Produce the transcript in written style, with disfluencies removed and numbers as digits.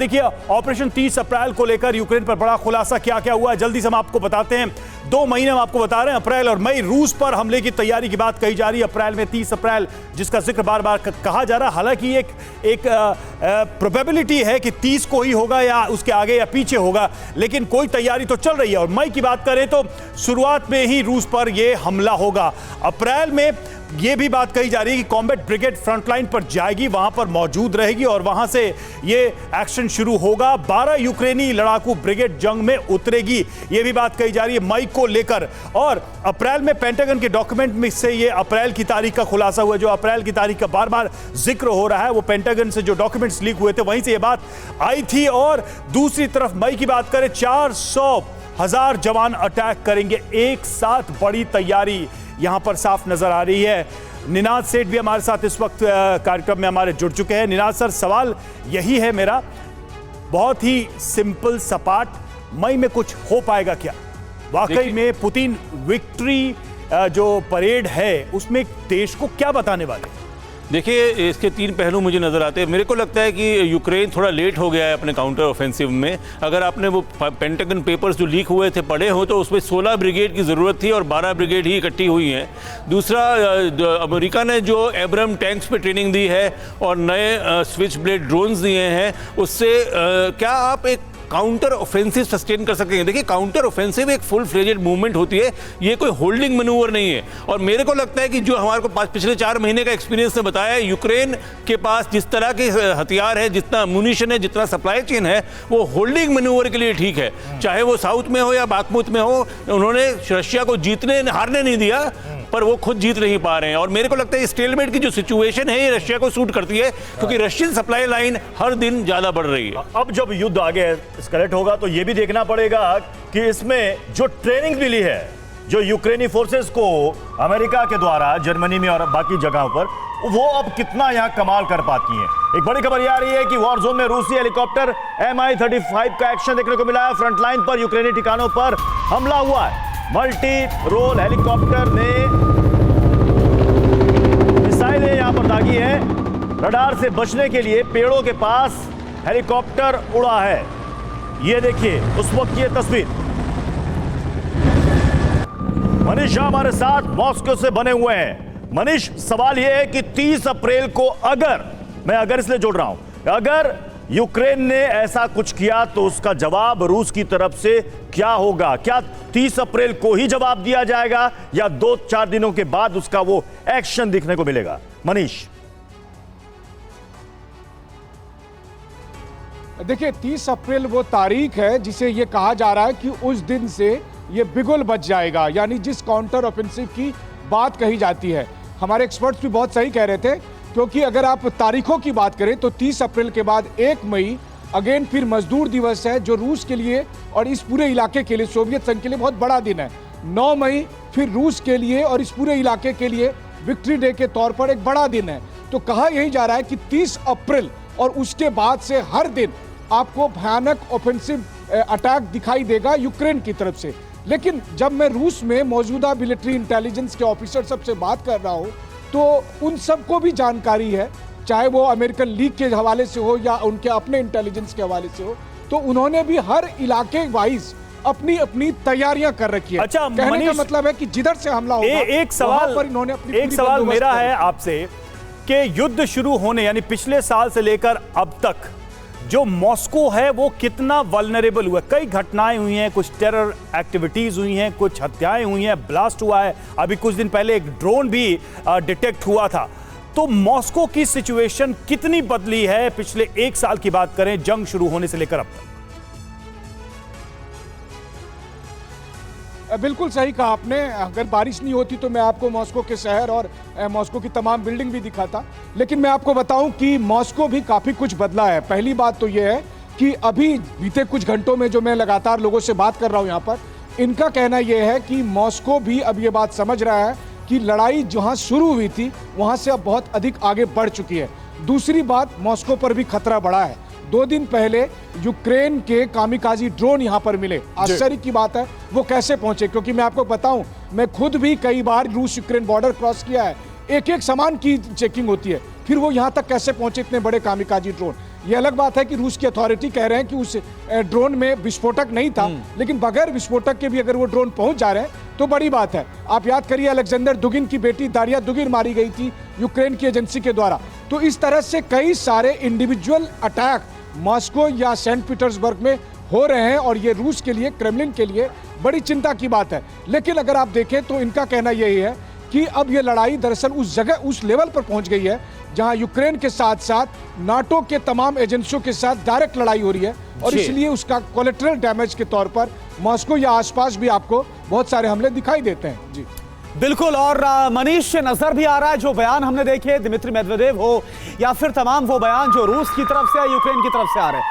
देखिए ऑपरेशन 30 अप्रैल को लेकर यूक्रेन पर बड़ा खुलासा क्या क्या हुआ है, जल्दी से हम आपको बताते हैं। 2 महीने हम आपको बता रहे हैं, अप्रैल और मई। रूस पर हमले की तैयारी की बात कही जा रही है अप्रैल में, 30 अप्रैल जिसका जिक्र बार बार कहा जा रहा है। हालांकि एक प्रोबेबिलिटी है कि 30 को ही होगा या उसके आगे या पीछे होगा, लेकिन कोई तैयारी तो चल रही है। और मई की बात करें तो शुरुआत में ही रूस पर यह हमला होगा। अप्रैल में यह भी बात कही जा रही है कि कॉम्बैट ब्रिगेड फ्रंटलाइन पर जाएगी, वहां पर मौजूद रहेगी और वहां से यह एक्शन शुरू होगा। 12 यूक्रेनी लड़ाकू ब्रिगेड जंग में उतरेगी, यह भी बात कही जा रही है मई को लेकर। और अप्रैल में पेंटागन के डॉक्यूमेंट में से यह अप्रैल की तारीख का खुलासा हुआ। जो अप्रैल की तारीख का बार बार जिक्र हो रहा है वो पेंटागन से जो डॉक्यूमेंट्स लीक हुए थे वहीं से यह बात आई थी। और दूसरी तरफ मई की बात करें, 400,000 जवान अटैक करेंगे एक साथ। बड़ी तैयारी यहां पर साफ नजर आ रही है। निनाद सेठ भी हमारे साथ इस वक्त कार्यक्रम में हमारे जुड़ चुके हैं। निनाद सर, सवाल यही है मेरा, बहुत ही सिंपल सपाट, मई में कुछ हो पाएगा क्या? वाकई में पुतिन विक्ट्री जो परेड है उसमें देश को क्या बताने वाले? देखिए, इसके 3 पहलू मुझे नज़र आते हैं। मेरे को लगता है कि यूक्रेन थोड़ा लेट हो गया है अपने काउंटर ऑफेंसिव में। अगर आपने वो पेंटागन पेपर्स जो लीक हुए थे पढ़े हो तो उसमें 16 ब्रिगेड की ज़रूरत थी और 12 ब्रिगेड ही इकट्ठी हुई हैं। दूसरा, अमेरिका ने जो एब्रम टैंक्स पे ट्रेनिंग दी है और नए स्विच ब्लेड ड्रोन्स दिए हैं, उससे क्या आप एक काउंटर ऑफेंसिव सस्टेन कर सकेंगे? देखिए, काउंटर ऑफेंसिव एक फुल फ्लेजेड मूवमेंट होती है, ये कोई होल्डिंग मैनूवर नहीं है। और मेरे को लगता है कि जो हमारे को पिछले 4 महीने का एक्सपीरियंस ने बताया है, यूक्रेन के पास जिस तरह के हथियार है, जितना म्यूनिशन है, जितना सप्लाई चेन है, वो होल्डिंग मैनूवर के लिए ठीक है। चाहे वो साउथ में हो या बाखमुत में हो, उन्होंने रशिया को हारने नहीं दिया, पर वो खुद जीत नहीं पा रहे हैं। और मेरे को लगता है स्टेलमेट की जो सिचुएशन है ये रशिया को सूट करती है, क्योंकि रशियन सप्लाई लाइन हर दिन ज्यादा बढ़ रही है। अब जब युद्ध आगे एस्केलेट होगा तो ये भी देखना पड़ेगा कि इसमें जो ट्रेनिंग मिली है, जो यूक्रेनी फोर्सेस को अमेरिका के द्वारा जर्मनी में और बाकी जगहों पर, वो अब कितना यहां कमाल कर पाती हैं। एक बड़ी खबर यह आ रही है कि वॉर जोन में रूसी हेलीकॉप्टर Mi-35 का एक्शन देखने को मिला है। फ्रंटलाइन पर यूक्रेनी ठिकानों पर हमला हुआ है। मल्टी रोल हेलीकॉप्टर ने मिसाइलें यहां पर दागी है। रडार से बचने के लिए पेड़ों के पास हेलीकॉप्टर उड़ा है। ये देखिए उस वक्त की तस्वीर। मनीष हमारे साथ मॉस्को से बने हुए हैं। मनीष, सवाल यह है कि 30 अप्रैल को अगर इसलिए जोड़ रहा हूं, अगर यूक्रेन ने ऐसा कुछ किया तो उसका जवाब रूस की तरफ से क्या होगा? क्या 30 अप्रैल को ही जवाब दिया जाएगा या 2-4 दिनों के बाद उसका वो एक्शन दिखने को मिलेगा? मनीष, देखिए 30 अप्रैल वो तारीख है जिसे ये कहा जा रहा है कि उस दिन से ये बिगुल बच जाएगा, यानी जिस काउंटर ऑफेंसिव की बात कही जाती है। हमारे एक्सपर्ट्स भी बहुत सही कह रहे थे, क्योंकि अगर आप तारीखों की बात करें तो 30 अप्रैल के बाद 1 मई अगेन फिर मजदूर दिवस है, जो रूस के लिए और इस पूरे इलाके के लिए, सोवियत संघ के लिए बहुत बड़ा दिन है। 9 मई फिर रूस के लिए और इस पूरे इलाके के लिए विक्ट्री डे के तौर पर एक बड़ा दिन है। तो कहा यही जा रहा है कि 30 अप्रैल और उसके बाद से हर दिन आपको भयानक ऑफेंसिव अटैक दिखाई देगा यूक्रेन की तरफ से। लेकिन जब मैं रूस में मौजूदा मिलिट्री इंटेलिजेंस के ऑफिसर सबसे बात कर रहा हूं तो उन सबको भी जानकारी है, चाहे वो अमेरिकन लीग के हवाले से हो या उनके अपने इंटेलिजेंस के हवाले से हो, तो उन्होंने भी हर इलाके वाइज अपनी अपनी तैयारियां कर रखी है। अच्छा, कहने का मतलब है कि जिधर से हमला होगा एक सवाल पर इन्होंने अपनी एक सवाल मेरा है आपसे कि युद्ध शुरू होने यानी पिछले साल से लेकर अब तक जो मॉस्को है वो कितना वल्नरेबल हुआ? कई घटनाएं हुई हैं, कुछ टेरर एक्टिविटीज हुई हैं, कुछ हत्याएं हुई हैं, ब्लास्ट हुआ है, अभी कुछ दिन पहले एक ड्रोन भी डिटेक्ट हुआ था। तो मॉस्को की सिचुएशन कितनी बदली है पिछले 1 साल की बात करें जंग शुरू होने से लेकर अब तक? बिल्कुल सही कहा आपने। अगर बारिश नहीं होती तो मैं आपको मॉस्को के शहर और मॉस्को की तमाम बिल्डिंग भी दिखाता, लेकिन मैं आपको बताऊं कि मॉस्को भी काफ़ी कुछ बदला है। पहली बात तो यह है कि अभी बीते कुछ घंटों में जो मैं लगातार लोगों से बात कर रहा हूं यहाँ पर, इनका कहना यह है कि मॉस्को भी अब ये बात समझ रहा है कि लड़ाई जहाँ शुरू हुई थी वहाँ से अब बहुत अधिक आगे बढ़ चुकी है। दूसरी बात, मॉस्को पर भी खतरा बढ़ा है। 2 दिन पहले यूक्रेन के कामिकाजी ड्रोन यहां पर मिले। आश्चर्य की बात है वो कैसे पहुंचे, क्योंकि मैं आपको बताऊं, मैं खुद भी कई बार रूस यूक्रेन बॉर्डर क्रॉस किया है। एक एक सामान की चेकिंग होती है, फिर वो यहां तक कैसे पहुंचे इतने बड़े कामिकाजी ड्रोन। ये अलग बात है कि रूस की अथॉरिटी कह रहे हैं कि उस ड्रोन में विस्फोटक नहीं था, लेकिन बगैर विस्फोटक के भी अगर वो ड्रोन पहुंच जा रहे हैं तो बड़ी बात है। आप याद करिए अलेक्जेंडर दुगिन की बेटी दारिया दुगिन मारी गई थी यूक्रेन की एजेंसी के द्वारा। तो इस तरह से कई सारे इंडिविजुअल अटैक मॉस्को या सेंट पीटर्सबर्ग में हो रहे हैं और ये रूस के लिए, क्रेमलिन के लिए बड़ी चिंता की बात है। लेकिन अगर आप देखें तो इनका कहना यही है कि अब ये लड़ाई दरअसल उस जगह, उस लेवल पर पहुंच गई है जहां यूक्रेन के साथ साथ नाटो के तमाम एजेंसियों के साथ डायरेक्ट लड़ाई हो रही है और इसलिए उसका कोलेटरल डैमेज के तौर पर मॉस्को या आसपास भी आपको बहुत सारे हमले दिखाई देते हैं। जी बिल्कुल। और मनीष, नजर भी आ रहा है जो बयान हमने देखे दिमित्री मेदवेदेव हो या फिर तमाम वो बयान जो रूस की तरफ से या यूक्रेन की तरफ से आ रहे हैं,